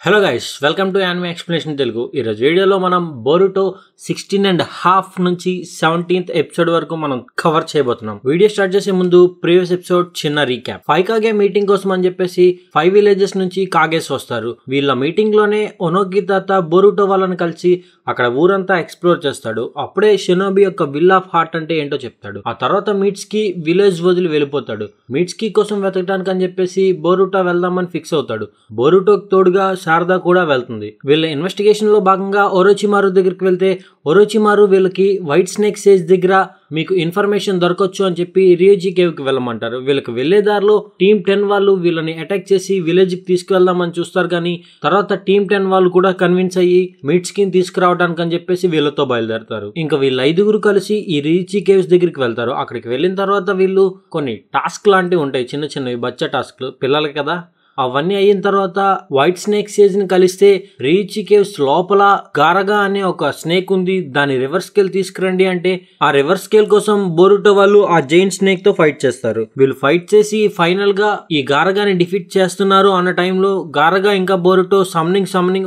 Hello guys, welcome to anime explanation Telugu. ఈరోజు వీడియోలో మనం బోరుటో 16.5 నుంచి 17th ఎపిసోడ్ వరకు మనం కవర్ చేయబోతున్నాం. వీడియో స్టార్ట్ చేసే ముందు ప్రీవియస్ ఎపిసోడ్ చిన్న రీక్యాప్. 5 కాగే మీటింగ్ కోసం అని చెప్పేసి 5 విలేజెస్ నుంచి కాగేస్ వస్తారు. వీళ్ళ మీటింగ్ లోనే ఒనోకి తాత బోరుటో వాళ్ళని కలిసి అక్కడ ఊరంతా ఎక్స్ప్లోర్ చేస్తాడు. అప్పుడే షినోబి యొక్క విల్ ఆఫ్ హార్ట్ అంటే ఏంటో చెప్తాడు. ఆ తర్వాత మీట్స్ కి విలేజ్ వదిలి వెళ్ళిపోతాడు. మీట్స్ కి కోసం వెతకడానికి అని చెప్పేసి బోరుటో వెళ్దామని ఫిక్స్ అవుతాడు. బోరుటోకి తోడుగా శారదా కూడా వెళ్తుంది. వీళ్ళ ఇన్వెస్టిగేషన్ లో భాగంగా ఒరోచిమారు దగ్గరికి వెళ్తే ఒరోచిమారు వీళ్ళకి వైట్ స్నేక్ సేజ్ దగ్గర మీకు ఇన్ఫర్మేషన్ దొరకవచ్చు అని చెప్పి రియోజీ కేవ్ కి వెళ్ళమంటారు. వీళ్ళకి వెళ్లే దారిలో టీమ్ 10 వాళ్ళు వీళ్ళని అటాక్ చేసి విలేజ్ కి తీసుకువెళ్దామని చూస్తారు. కానీ తర్వాత టీమ్ 10 వాళ్ళు కూడా కన్విన్స్ అయ్యి మీట్స్ కి తీసుకురావడానికి అని చెప్పేసి వీళ్ళతో బయలుదేరతారు. ఇంకా వీళ్ళ 5గురు కలిసి ఈ రియోజీ కేవ్స్ దగ్గరికి వెళ్తారు. అక్కడికి వెళ్ళిన తర్వాత వీళ్ళు కొన్ని టాస్క్ లాంటివి ఉంటాయి, చిన్న చిన్నవి బచ్చా టాస్క్లు, పిల్లలకి కదా. అవన్నీ అయిన తర్వాత వైట్ స్నేక్ సేజ్ ని కలిస్తే రీచి కేవ్స్ లోపల గారగా అనే ఒక స్నేక్ ఉంది, దాని రివర్స్ స్కేల్ తీసుకురండి అంటే ఆ రివర్స్ స్కేల్ కోసం బోరుటో వాళ్ళు ఆ జైంట్ స్నేక్ తో ఫైట్ చేస్తారు. వీళ్ళు ఫైట్ చేసి ఫైనల్ గా ఈ గారగాని డిఫీట్ చేస్తున్నారు అన్న టైంలో గారగా ఇంకా బోరుటో సమ్నింగ్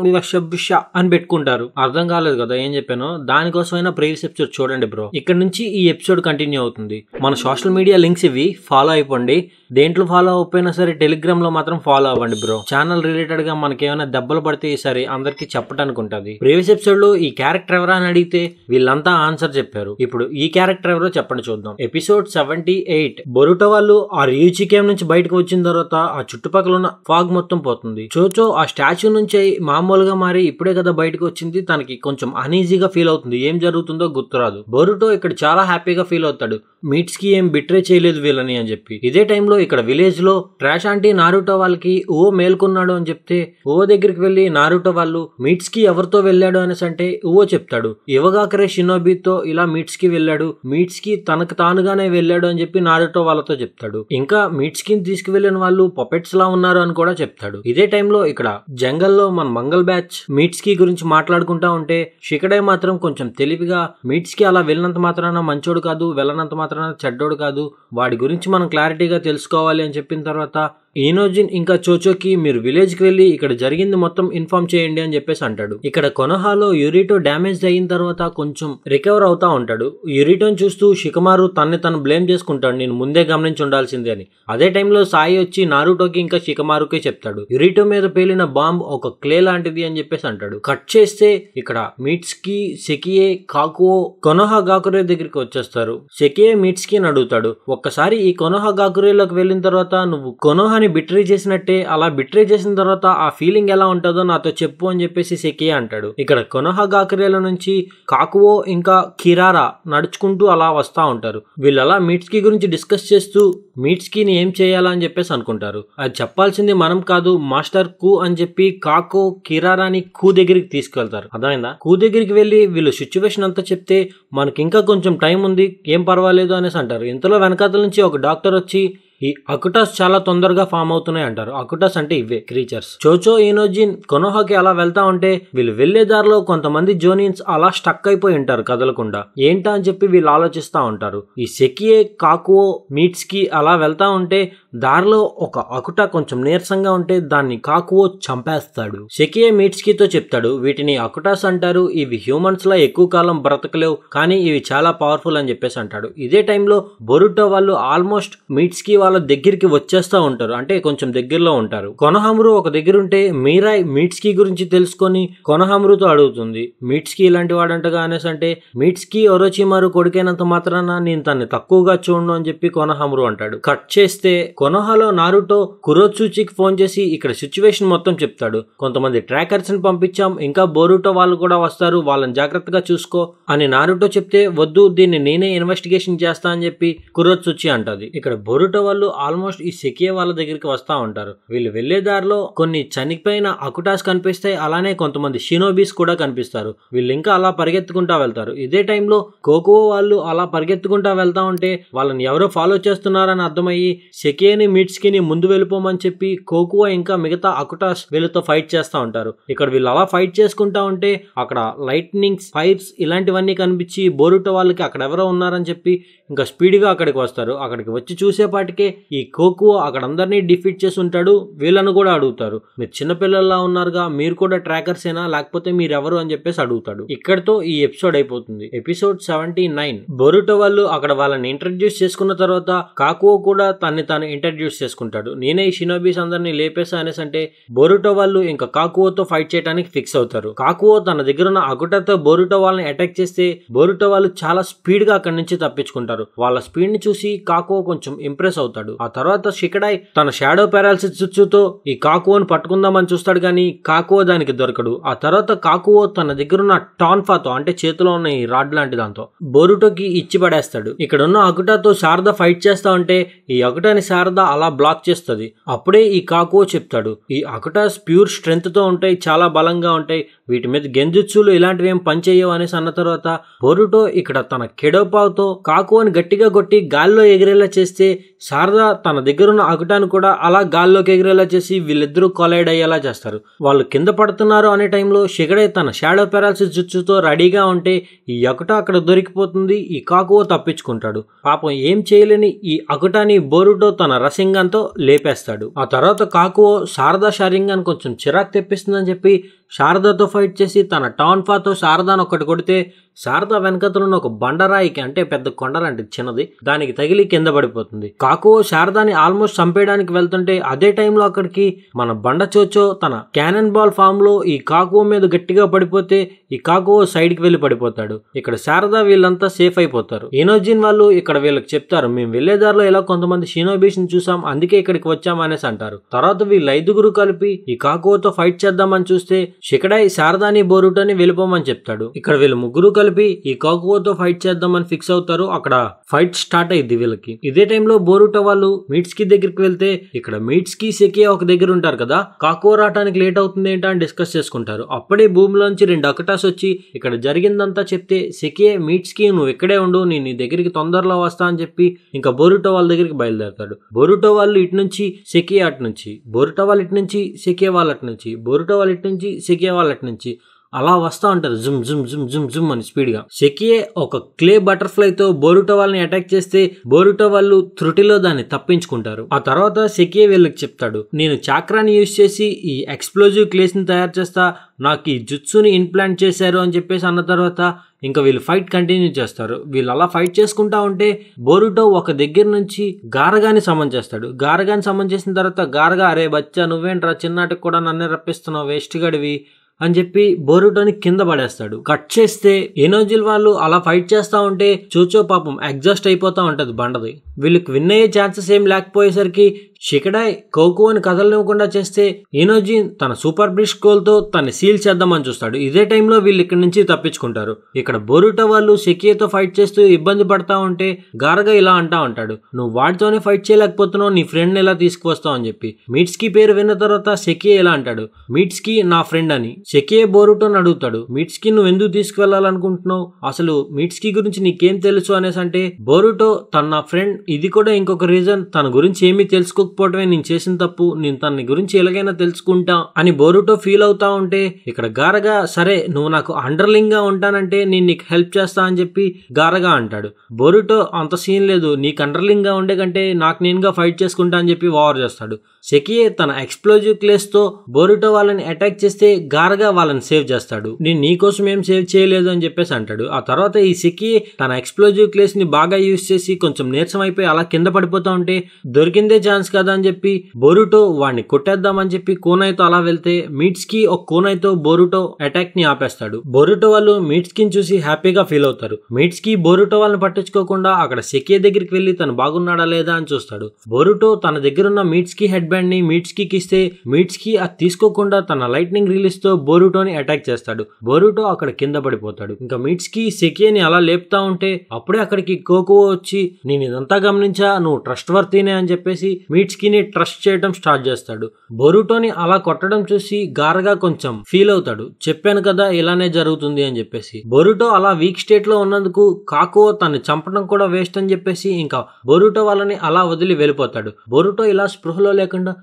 అని పెట్టుకుంటారు. అర్థం కాలేదు కదా ఏం చెప్పానో, దానికోసమైనా ప్రీవియస్ ఎపిసోడ్ చూడండి బ్రో. ఇక్కడ నుంచి ఈ ఎపిసోడ్ కంటిన్యూ అవుతుంది. మన సోషల్ మీడియా లింక్స్ ఇవి, ఫాలో అయిపోండి. దేంట్లో ఫాలో అయిపోయినా సరే టెలిగ్రామ్ లో మాత్రం ఫాలో అవ్వండి బ్రో. ఛానల్ రిలేటెడ్ గా మనకి ఏమైనా దెబ్బలు పడితే ఈసారి అందరికి చెప్పడానికి ఉంటది. ప్రీవియస్ ఎపిసోడ్ లో ఈ క్యారెక్టర్ ఎవరా అని అడిగితే వీళ్ళంతా ఆన్సర్ చెప్పారు. ఇప్పుడు ఈ క్యారెక్టర్ ఎవరో చెప్పండి చూద్దాం. ఎపిసోడ్ 78. బోరుటో వాళ్ళు ఆ రియోజీ కేవ్ నుంచి బయటకు వచ్చిన తర్వాత ఆ చుట్టుపక్కల ఉన్న ఫాగ్ మొత్తం పోతుంది. చోచో ఆ స్టాచ్యూ నుంచి మామూలుగా మారి ఇప్పుడే కదా బయటకు వచ్చింది, తనకి కొంచెం అనీజీగా ఫీల్ అవుతుంది. ఏం జరుగుతుందో గుర్తురాదు. బోరుటో ఇక్కడ చాలా హ్యాపీగా ఫీల్ అవుతాడు, మీట్స్ కి ఏం బిట్రే చేయలేదు వీళ్ళని అని చెప్పి. ఇదే టైంలో ఇక్కడ విలేజ్ లో ట్రాష్ ఆంటీ నారుటో వాళ్ళకి ఓ మేల్కొన్నాడు అని చెప్తే ఓ దగ్గరికి వెళ్లి నారుటో వాళ్ళు మీట్స్ కి ఎవరితో వెళ్ళాడు అనేసి అంటే ఓ చెప్తాడు, ఇవగాకరే షినోబితో ఇలా మీట్స్ కి వెళ్ళాడు, మీట్స్ కి తనకు తానుగానే వెళ్ళాడు అని చెప్పి నారుటో వాళ్ళతో చెప్తాడు. ఇంకా మీట్స్ కి తీసుకువెళ్లిన వాళ్ళు పపెట్స్ లా ఉన్నారు అని కూడా చెప్తాడు. ఇదే టైంలో ఇక్కడ జంగల్లో మన మంగల్ బ్యాచ్ మీట్స్ కి గురించి మాట్లాడుకుంటా ఉంటే షికడే మాత్రం కొంచెం తెలివిగా మీట్స్ కి అలా వెళ్ళినంత మాత్రాన మంచోడు కాదు, వెళ్ళనంత మాత్రాన చెడ్డోడు కాదు, వాడి గురించి మనం క్లారిటీగా తెలుసుకోవాలి అని చెప్పిన తర్వాత ఈనోజిన్ ఇంకా చోచోకి మీరు విలేజ్ కి వెళ్లి ఇక్కడ జరిగింది మొత్తం ఇన్ఫార్మ్ చేయండి అని చెప్పేసి అంటాడు. ఇక్కడ కొనోహాలో యురిటో డ్యామేజ్ అయిన తర్వాత కొంచెం రికవర్ అవుతా ఉంటాడు. యురిటోని చూస్తూ షికమారు తను బ్లేమ్ చేసుకుంటాడు, నేను ముందే గమనించి ఉండాల్సిందే అని. అదే టైంలో సాయి వచ్చి నారుటోకి ఇంకా షికమారుకి చెప్తాడు, యురిటో మీద పేలిన బాంబ్ ఒక క్లే లాంటిది అని చెప్పేసి అంటాడు. కట్ చేస్తే ఇక్కడ మీట్స్ కి సెకియే కాకువో కొనోహా గాకురే దగ్గరికి వచ్చేస్తారు. సెకియే మీట్స్ కి అడుగుతాడు, ఒక్కసారి ఈ కొనోహా గాకురేలోకి వెళ్ళిన తర్వాత నువ్వు కొనోహాని బిట్రే చేసినట్టే, అలా బిట్రే చేసిన తర్వాత ఆ ఫీలింగ్ ఎలా ఉంటుందో నాతో చెప్పు అని చెప్పేసి సెకియే అంటాడు. ఇక్కడ కొనోహా గాకురేల నుంచి కాకువో ఇంకా కిరారా నడుచుకుంటూ అలా వస్తా ఉంటారు. వీళ్ళు అలా మీట్స్ కి గురించి డిస్కస్ చేస్తూ మీట్స్ కి ఏం చేయాలా అని చెప్పేసి అనుకుంటారు. అది చెప్పాల్సింది మనం కాదు, మాస్టర్ కు అని చెప్పి కాకో కిరారాని కూ దగ్గరికి తీసుకెళ్తారు. అర్థమైందా? కూ దగ్గరికి వెళ్లి వీళ్ళు సిచ్యువేషన్ అంతా చెప్తే మనకి ఇంకా కొంచెం టైం ఉంది, ఏం పర్వాలేదు అనేసి అంటారు. ఇంతలో వెనకాతల నుంచి ఒక డాక్టర్ వచ్చి ఈ అకుటాస్ చాలా తొందరగా ఫామ్ అవుతున్నాయి అంటారు. అకుటాస్ అంటే ఇవే క్రీచర్స్. చోచో ఈనోజిన్ కొనోహాకి అలా వెళ్తా ఉంటే వీళ్ళు వెళ్లే దారిలో కొంతమంది జోనియన్స్ అలా స్టక్ అయిపోయి ఉంటారు కదలకుండా. ఏంటా అని చెప్పి వీళ్ళు ఆలోచిస్తా ఉంటారు. ఈ సెకియే కాకువో మీట్స్ కి అలా వెళ్తా ఉంటే దారిలో ఒక అకుటా కొంచెం నీరసంగా ఉంటే దాన్ని కాకువో చంపేస్తాడు. సెకియే మీట్స్ కితో చెప్తాడు, వీటిని అకుటాస్ అంటారు, ఇవి హ్యూమన్స్ లా ఎక్కువ కాలం బ్రతకలేవు, కానీ ఇవి చాలా పవర్ఫుల్ అని చెప్పేసి అంటాడు. ఇదే టైంలో బోరుటో వాళ్ళు ఆల్మోస్ట్ మీట్స్ కి వాళ్ళ దగ్గరికి వచ్చేస్తా ఉంటారు, అంటే కొంచెం దగ్గరలో ఉంటారు. కొనోహామురు ఒక దగ్గర ఉంటే మీరాయ్ మీట్స్ కి గురించి తెలుసుకొని కొనోహామురుతో అడుగుతుంది, మీట్స్ కి ఇలాంటి వాడంటగా అనేసి అంటే మీట్స్ కి ఒరోచిమారు కొడుకైనంత మాత్రాన నేను తన్ని తక్కువగా చూడను అని చెప్పి కొనోహామురు అంటాడు. కట్ చేస్తే కొనోహాలో నారుటో కురోత్సుచికి ఫోన్ చేసి ఇక్కడ సిచ్యువేషన్ మొత్తం చెప్తాడు. కొంతమంది ట్రాకర్స్ ని పంపించాం, ఇంకా బోరుటో వాళ్ళు కూడా వస్తారు, వాళ్ళని జాగ్రత్తగా చూసుకో అని నారుటో చెప్తే వద్దు, దీన్ని నేనే ఇన్వెస్టిగేషన్ చేస్తా అని చెప్పి కురోత్సుచి అంటది. ఇక్కడ బోరుటో వాళ్ళు ఆల్మోస్ట్ ఈ సెకియే వాళ్ళ దగ్గరికి వస్తా ఉంటారు. వీళ్ళు వెళ్లే దారిలో కొన్ని చనిపోయిన అకుటాస్ కనిపిస్తాయి, అలానే కొంతమంది షినోబీస్ కూడా కనిపిస్తారు. వీళ్ళు ఇంకా అలా పరిగెత్తుకుంటా వెళ్తారు. ఇదే టైంలో కోకువో వాళ్ళు అలా పరిగెత్తుకుంటా వెళ్తా ఉంటే వాళ్ళని ఎవరో ఫాలో చేస్తున్నారని అర్థమయ్యి సెకియేని మీట్స్ కి ముందు వెళ్ళిపోమని చెప్పి కోకువో ఇంకా మిగతా అకుటాస్ వీళ్ళతో ఫైట్ చేస్తా ఉంటారు. ఇక్కడ వీళ్ళు అలా ఫైట్ చేసుకుంటా ఉంటే అక్కడ లైట్నింగ్స్, ఫైర్స్ ఇలాంటివన్నీ కనిపించి బోరుటో వాళ్ళకి అక్కడ ఎవరో ఉన్నారని చెప్పి ఇంకా స్పీడ్ గా అక్కడికి వస్తారు. అక్కడికి వచ్చి చూసేపాటికే అలాగే ఈ కోకువో అక్కడ అందరినీ డిఫీట్ చేసి ఉంటాడు. వీళ్ళను కూడా అడుగుతారు, మీరు చిన్నపిల్లల్లా ఉన్నారుగా, మీరు కూడా ట్రాకర్స్ ఏనా, లేకపోతే మీరెవరు అని చెప్పేసి అడుగుతాడు. ఇక్కడతో ఈ ఎపిసోడ్ అయిపోతుంది. ఎపిసోడ్ 79. బొరుటో వాళ్ళు అక్కడ వాళ్ళని ఇంట్రడ్యూస్ చేసుకున్న తర్వాత కాకువో కూడా తన్ని తాను ఇంట్రడ్యూస్ చేసుకుంటాడు. నేనే ఈ షినోబీస్ అందరినీ లేపేసా అనేసి అంటే బొరుటో వాళ్ళు ఇంకా కాకువోతో ఫైట్ చేయడానికి ఫిక్స్ అవుతారు. కాకువో తన దగ్గర ఉన్న అగుటతో బొరుటో వాళ్ళని అటాక్ చేస్తే బొరుటో వాళ్ళు చాలా స్పీడ్ గా అక్కడి నుంచి తప్పించుకుంటారు. వాళ్ళ స్పీడ్ ని చూసి కాకువో కొంచెం ఇంప్రెస్ అవుతాడు. ఆ తర్వాత షికడాయ్ తన షాడో పారాలిసిస్ జుట్సుతో ఈ కాకువోని పట్టుకుందామని చూస్తాడు, కానీ కాకువో దానికి దొరకడు. ఆ తర్వాత కాకువో తన దగ్గర ఉన్న టాన్ఫాతో అంటే చేతిలో ఉన్న ఈ రాడ్ లాంటి దాంతో బొరుటోకి ఇచ్చి పడేస్తాడు. ఇక్కడ ఉన్న అగుటాతో శారద ఫైట్ చేస్తా ఉంటే ఈ అగుటాని శారద అలా బ్లాక్ చేస్తుంది. అప్పుడే ఈ కాకువో చెప్తాడు, ఈ అగుటాస్ ప్యూర్ స్ట్రెంత్ తో ఉంటాయి, చాలా బలంగా ఉంటాయి, వీటి మీద గెంజుత్సులు ఇలాంటివి ఏం పనిచేయవు అనేసి అన్న తర్వాత బొరుటో ఇక్కడ తన కెడోపావుతో కాకువోని గట్టిగా కొట్టి గాల్లో ఎగిరేలా చేస్తే శారద తన దగ్గరున్న అగుటాను కూడా అలా గాల్లోకి ఎగిరేలా చేసి వీళ్ళిద్దరూ కొలైడ్ అయ్యేలా చేస్తారు. వాళ్ళు కింద పడుతున్నారు అనే టైంలో షిగడే తన షాడో పారాలిసిస్ జుట్సుతో రెడీగా ఉంటే ఈ అగుట అక్కడ దొరికిపోతుంది. ఈ కాకువో తప్పించుకుంటాడు. పాపం ఏం చేయలేని ఈ అగుటాని బొరుటో తన రసింగంతో లేపేస్తాడు. ఆ తర్వాత కాకువో శారదా షారింగాన్ కొంచెం చిరాకు తెప్పిస్తుందని చెప్పి శారదాతో ఫైట్ చేసి తన టాన్ఫాతో శారదాను ఒకటి కొడితే శారదా వెనకతున్న ఒక బండరాయికి అంటే పెద్ద కొండ లాంటిది చిన్నది దానికి తగిలి కింద పడిపోతుంది. కాకువో శారదాని ఆల్మోస్ట్ చంపేయడానికి వెళ్తుంటే అదే టైంలో అక్కడికి మన బండ చోచో తన క్యానన్ బాల్ ఫామ్ లో ఈ కాకువో మీద గట్టిగా పడిపోతే ఈ కాకువో సైడ్ కి వెళ్లి పడిపోతాడు. ఇక్కడ శారదా వీళ్ళంతా సేఫ్ అయిపోతారు. ఇనోజిన్ వాళ్ళు ఇక్కడ వీళ్ళకి చెప్తారు, మేము వెళ్లేదారిలో ఇలా కొంతమంది షినోబీస్ ని చూసాం, అందుకే ఇక్కడికి వచ్చాం అనేసి అంటారు. తర్వాత వీళ్ళు 5గురు కలిపి ఈ కాకువోతో ఫైట్ చేద్దామని చూస్తే షికడాయ్ శారదాని బొరుటోని వెళ్ళిపోమని చెప్తాడు. ఇక్కడ వీళ్ళు ముగ్గురు కలిపి ఈ కాకువోతో ఫైట్ చేద్దామని ఫిక్స్ అవుతారు. అక్కడ ఫైట్ స్టార్ట్ అయ్యింది వీళ్ళకి. ఇదే టైంలో బొరుటో వాళ్ళు మీట్స్కి దగ్గరికి వెళ్తే ఇక్కడ మీట్స్కి సెకియా ఒక దగ్గర ఉంటారు కదా, కాకువో రావడానికి లేట్ అవుతుంది ఏంటా అని డిస్కస్ చేసుకుంటారు. అప్పుడే భూమిలోంచి 2 అకటాస్ వచ్చి ఇక్కడ జరిగిందంతా చెప్తే సెకియా మీట్స్కి నువ్వు ఇక్కడే ఉండు, నేను నీ దగ్గరికి తొందరలో వస్తా అని చెప్పి ఇంకా బొరుటో వాళ్ళ దగ్గరికి బయలుదేరతాడు. బొరుటో వాళ్ళు ఇటు నుంచి సెకియా అటు నుంచి, బొరుటో వాళ్ళు ఇటు నుంచి సెకియా వాళ్ళ అటు నుంచి, బొరుటో వాళ్ళ ఇటు నుంచి సెకియా వాళ్ళ అటు నుంచి అలా వస్తా ఉంటారు జుమ్ జుమ్ జుమ్ జుమ్ జుమ్ అని స్పీడ్ గా. సెకియే ఒక క్లే బటర్ఫ్లై తో బొరుటో వాళ్ళని అటాక్ చేస్తే బొరుటో వాళ్ళు త్రుటిలో దాన్ని తప్పించుకుంటారు. ఆ తర్వాత సెకియే వీళ్ళకి చెప్తాడు, నేను చాక్రాని యూజ్ చేసి ఈ ఎక్స్ప్లోజివ్ క్లేస్ ని తయారు చేస్తా, నాకు ఈ జుట్సుని ఇంప్లాంట్ చేశారు అని చెప్పేసి అన్న తర్వాత ఇంకా వీళ్ళు ఫైట్ కంటిన్యూ చేస్తారు. వీళ్ళు అలా ఫైట్ చేసుకుంటా ఉంటే బొరుటో ఒక దగ్గర నుంచి గారగాని సమన్ చేస్తాడు. గారగాని సమన్ చేసిన తర్వాత గారగా, అరే బచ్చా నువ్వేంట్రా చిన్నాటికి కూడా నన్నే రప్పిస్తున్నావు వేస్ట్ గడివి అని చెప్పి బొరుటోని కింద పడేస్తాడు. కట్ చేస్తే ఎనోజిల్ వాళ్ళు అలా ఫైట్ చేస్తా ఉంటే చోచో పాపం ఎగ్జాస్ట్ అయిపోతా ఉంటది బండది. వీళ్ళకి విన్ అయ్యే ఛాన్సెస్ ఏం లేకపోయేసరికి షికడాయ్ కోకువోని కదలనివ్వకుండా చేస్తే ఎనోజిన్ తన సూపర్ బ్రిష్ కోల్తో తను సీల్ చేద్దామని చూస్తాడు. ఇదే టైంలో వీళ్ళు ఇక్కడి నుంచి తప్పించుకుంటారు. ఇక్కడ బొరుటో వాళ్ళు సెకియాతో ఫైట్ చేస్తూ ఇబ్బంది పడతా ఉంటే గారగా ఇలా అంటా ఉంటాడు, నువ్వు వాడితోనే ఫైట్ చేయలేకపోతున్నావు, నీ ఫ్రెండ్ ఎలా తీసుకువస్తావు అని చెప్పి. మీట్స్కి పేరు విన్న తర్వాత సెకియా ఇలా అంటాడు, మీట్స్కి నా ఫ్రెండ్ అని. సెకియా బొరుటోని అడుగుతాడు, మీట్స్కి నువ్వు ఎందుకు తీసుకువెళ్ళాలనుకుంటున్నావు, అసలు మీట్స్కి గురించి నీకేం తెలుసు అనేసి అంటే బొరుటో తన నా ఫ్రెండ్, ఇది కూడా ఇంకొక రీజన్, తన గురించి ఏమీ తెలుసుకోకపోవటమే నేను చేసిన తప్పు, నేను తన గురించి ఎలాగైనా తెలుసుకుంటా అని బొరుటో ఫీల్ అవుతా ఉంటే ఇక్కడ గారగా, సరే నువ్వు నాకు అండర్లింగ్ గా ఉంటానంటే నేను నీకు హెల్ప్ చేస్తా అని చెప్పి గారగా అంటాడు. బొరుటో అంత సీన్ లేదు, నీకు అండర్లింగ్ గా ఉండే కంటే నాకు నేనుగా ఫైట్ చేసుకుంటా అని చెప్పి వార్ చేస్తాడు. సెకియే తన ఎక్స్ప్లోజివ్ క్లేస్ తో బొరుటో వాళ్ళని అటాక్ చేస్తే గారగా వాళ్ళని సేవ్ చేస్తాడు. నేను నీకోసం ఏం సేవ్ చేయలేదు అని చెప్పేసి అంటాడు. ఆ తర్వాత ఈ సెకియే తన ఎక్స్ప్లోజివ్ క్లేస్ ని బాగా యూజ్ చేసి కొంచెం నీరసం అయిపోయి అలా కింద పడిపోతా ఉంటే దొరికిందే ఛాన్స్ కదా అని చెప్పి బొరుటో వాడిని కొట్టేద్దామని చెప్పి కూనాయితో అలా వెళ్తే మీట్స్కి ఒక కూనాయితో బొరుటో అటాక్ ని ఆపేస్తాడు. బొరుటో వాళ్ళు మీట్స్కి చూసి హ్యాపీగా ఫీల్ అవుతారు. మీట్స్కి బొరుటో వాళ్ళని పట్టించుకోకుండా అక్కడ సెకియే దగ్గరికి వెళ్లి తను బాగున్నాడా లేదా అని చూస్తాడు. బొరుటో తన దగ్గర ఉన్న మీట్స్కి హెడ్ బ్యాండ్ ని మీట్స్కి ఇస్తే మీట్స్కి అది తీసుకోకుండా తన లైట్నింగ్ రిలీజ్ తో బొరుటోని అటాక్ చేస్తాడు. బొరుటో అక్కడ కింద పడిపోతాడు. ఇంకా మీట్స్కి సెకియేని అలా లేపుతా ఉంటే అప్పుడే అక్కడికి కోకువో వచ్చి, నేను ఇదంతా గమనించా, నువ్వు ట్రస్ట్ వర్తీనే అని చెప్పేసి మీట్స్ మీట్స్కీని ట్రస్ట్ చేయడం స్టార్ట్ చేస్తాడు. బొరుటోని అలా కొట్టడం చూసి గారగా కొంచెం ఫీల్ అవుతాడు. చెప్పాను కదా ఇలానే జరుగుతుంది అని చెప్పేసి. బొరుటో అలా వీక్ స్టేట్ లో ఉన్నందుకు కాకువో తను చంపడం కూడా వేస్ట్ అని చెప్పేసి ఇంకా బొరుటో వాళ్ళని అలా వదిలి వెళ్ళిపోతాడు. బొరుటో ఇలా స్పృహలో లేకుండా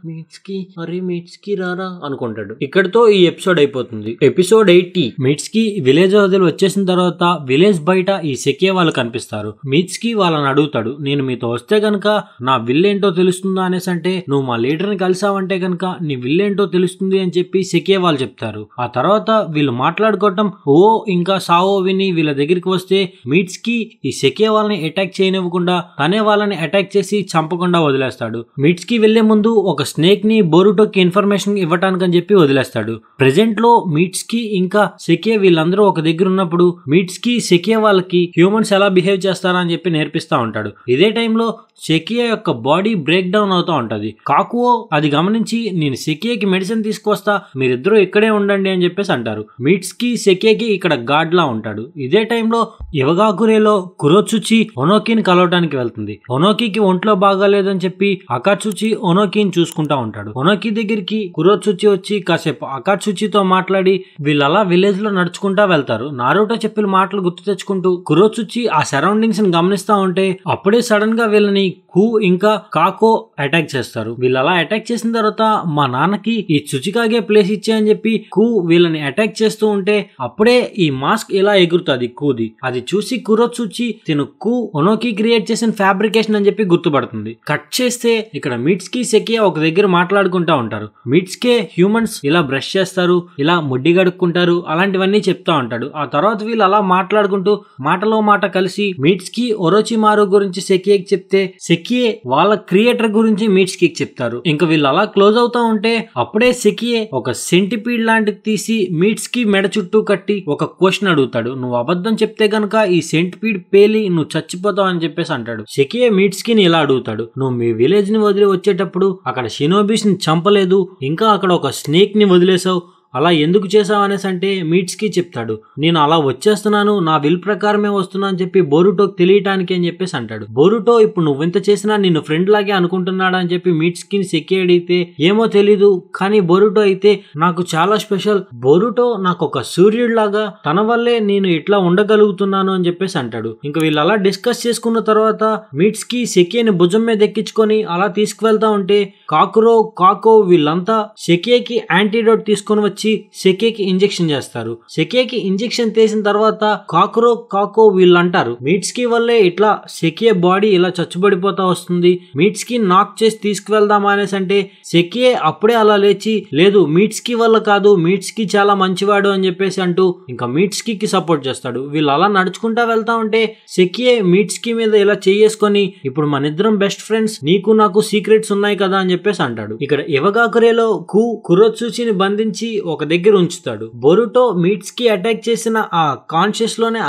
మీట్స్కీ రారా అనుకుంటాడు. ఇక్కడితో ఈ ఎపిసోడ్ అయిపోతుంది. ఎపిసోడ్ 80. మీట్స్కీ విలేజ్ వదిలి వచ్చేసిన తర్వాత విలేజ్ బయట ఈ సెకే వాళ్ళు కనిపిస్తారు. మీట్స్కీ వాళ్ళని అడుగుతాడు, నేను మీతో వస్తే గనక నా విల్లేంటో తెలుస్తుందా అనేసి. అంటే నువ్వు మా లీడర్ ని కలిసావంటే గనక నీ విల్లేంటో తెలుస్తుంది అని చెప్పి సెకే వాళ్ళు చెప్తారు. ఆ తర్వాత వీళ్ళు మాట్లాడుకోవటం ఓ ఇంకా సావో విని వీళ్ళ దగ్గరికి వస్తే మీట్స్కీ ఈ సెకే వాళ్ళని అటాక్ చేయనివ్వకుండా తనే వాళ్ళని అటాక్ చేసి చంపకుండా వదిలేస్తాడు. మీట్స్కీ వెళ్లే ముందు ఒక స్నేక్ ని బొరుటోకి ఇన్ఫర్మేషన్ ఇవ్వటానికి అని చెప్పి వదిలేస్తాడు. ప్రెజెంట్ లో మీట్స్కీ ఇంకా సెకే వీళ్ళందరూ ఒక దగ్గర ఉన్నప్పుడు మీట్స్కీ సెకే వాళ్ళకి హ్యూమన్స్ ఎలా బిహేవ్ చేస్తారా అని చెప్పి నేర్పిస్తా ఉంటాడు. ఇదే టైంలో సెకియా యొక్క బాడీ బ్రేక్ డౌన్ అవుతా ఉంటది. కాకువో అది గమనించి నేను సెకియాకి మెడిసిన్ తీసుకొస్తా, మీరిద్దరూ ఇక్కడే ఉండండి అని చెప్పేసి అంటారు. మీట్స్కీ సెకియాకి ఇక్కడ గాడ్ లా ఉంటాడు. ఇదే టైంలో ఇవగాకురేలో కురోత్సుచి ఒనోకిని కలవటానికి వెళ్తుంది. ఒనోకికి ఒంట్లో బాగాలేదని చెప్పి అకాట్సుచి ఒనోకిని చూసుకుంటా ఉంటాడు. ఒనోకి దగ్గరికి కురోత్సుచి వచ్చి కాసేపు అకాట్సుచితో మాట్లాడి వీళ్ళలా విలేజ్ లో నడుచుకుంటా వెళ్తారు. నారుటో చెప్పిన మాటలు గుర్తు తెచ్చుకుంటూ కురోత్సుచి ఆ సరౌండింగ్స్ ని గమనిస్తా ఉంటే అప్పుడే సడన్ గా వీళ్ళని హూ ఇంకా కాకో అటాక్ చేస్తారు. వీళ్ళు అలా అటాక్ చేసిన తర్వాత మా నాన్నకి ఈ చుచికాగే ప్లేస్ ఇచ్చాయని చెప్పి కూ వీళ్ళని అటాక్ చేస్తూ ఉంటే అప్పుడే ఈ మాస్క్ ఇలా ఎగురుతుంది కూది. అది చూసి కురోత్సుచి తిను కూ ఒనోకి క్రియేట్ చేసిన ఫ్యాబ్రికేషన్ అని చెప్పి గుర్తుపడుతుంది. కట్ చేస్తే ఇక్కడ మీట్స్కీ సెకియా ఒక దగ్గర మాట్లాడుకుంటా ఉంటారు. మీట్స్కే హ్యూమన్స్ ఇలా బ్రష్ చేస్తారు, ఇలా ముడ్డి గడుక్కుంటారు, అలాంటివన్నీ చెప్తా ఉంటాడు. ఆ తర్వాత వీళ్ళు అలా మాట్లాడుకుంటూ మాటలో మాట కలిసి మీట్స్కీ ఒరోచిమారు గురించి సెకియాకి చెప్తే సెకియే వాళ్ళ క్రియేటర్ గురించి మీట్స్కీకి చెప్తారు. ఇంకా వీళ్ళు అలా క్లోజ్ అవుతా ఉంటే అప్పుడే సెకియే ఒక సెంటిపీడ్ లాంటిది తీసి మీట్స్కీ మెడ చుట్టూ కట్టి ఒక క్వశ్చన్ అడుగుతాడు. నువ్వు అబద్ధం చెప్తే గనక ఈ సెంటిపీడ్ పేలి నువ్వు చచ్చిపోతావు అని చెప్పేసి అంటాడు. సెకియే మీట్స్కీని ఇలా అడుగుతాడు, నువ్వు మీ విలేజ్ ని వదిలి వచ్చేటప్పుడు అక్కడ షినోబీస్ ని చంపలేదు, ఇంకా అక్కడ ఒక స్నేక్ ని వదిలేసావు, అలా ఎందుకు చేసావు అనేసి అంటే మీట్స్కీ చెప్తాడు, నేను అలా వచ్చేస్తున్నాను, నా విల్ ప్రకారమే వస్తున్నా అని చెప్పి బొరుటోకి తెలియటానికి అని చెప్పేసి అంటాడు. బొరుటో ఇప్పుడు నువ్వు ఎంత చేసినా నిన్ను ఫ్రెండ్ లాగే అనుకుంటున్నాడా అని చెప్పి మీట్స్కీని సెకి అడిగితే ఏమో తెలీదు, కానీ బొరుటో అయితే నాకు చాలా స్పెషల్, బొరుటో నాకు ఒక సూర్యుడు లాగా, తన వల్లే నేను ఇట్లా ఉండగలుగుతున్నాను అని చెప్పేసి అంటాడు. ఇంకా వీళ్ళు అలా డిస్కస్ చేసుకున్న తర్వాత మీట్స్కీ సెకిని భుజం మీద ఎక్కించుకొని అలా తీసుకువెళ్తా ఉంటే కాకో వీళ్ళంతా సెకికి యాంటీడోట్ తీసుకొని వచ్చి సెకేకి ఇంజెక్షన్ చేస్తారు. సెకేకి ఇంజెక్షన్ చేసిన తర్వాత కాకో వీళ్ళు అంటారు మీట్స్కీ వల్లే ఇట్లా సెకే బాడీ ఇలా చచ్చుబడిపోతా వస్తుంది, మీట్స్కీ నాక్ చేసి తీసుకువెళ్దామా అనేసి అంటే సెకే అప్పుడే అలా లేచి లేదు మీట్స్కీ వల్ల కాదు, మీట్స్కీ చాలా మంచివాడు అని చెప్పేసి అంటూ ఇంకా మీట్స్కీకి సపోర్ట్ చేస్తాడు. వీళ్ళు అలా నడుచుకుంటా వెళ్తా ఉంటే సెకే మీట్స్కీ మీద ఇలా చేసుకొని ఇప్పుడు మన ఇద్దరం బెస్ట్ ఫ్రెండ్స్, నీకు నాకు సీక్రెట్స్ ఉన్నాయి కదా అని చెప్పేసి అంటాడు. ఇక్కడ ఇవగాకురేలో కురోత్సుచిని బంధించి ఒక దగ్గర ఉంచుతాడు. బొరుటో మీట్స్కీ అటాక్ చేసిన ఆ కాన్షియస్ లోనే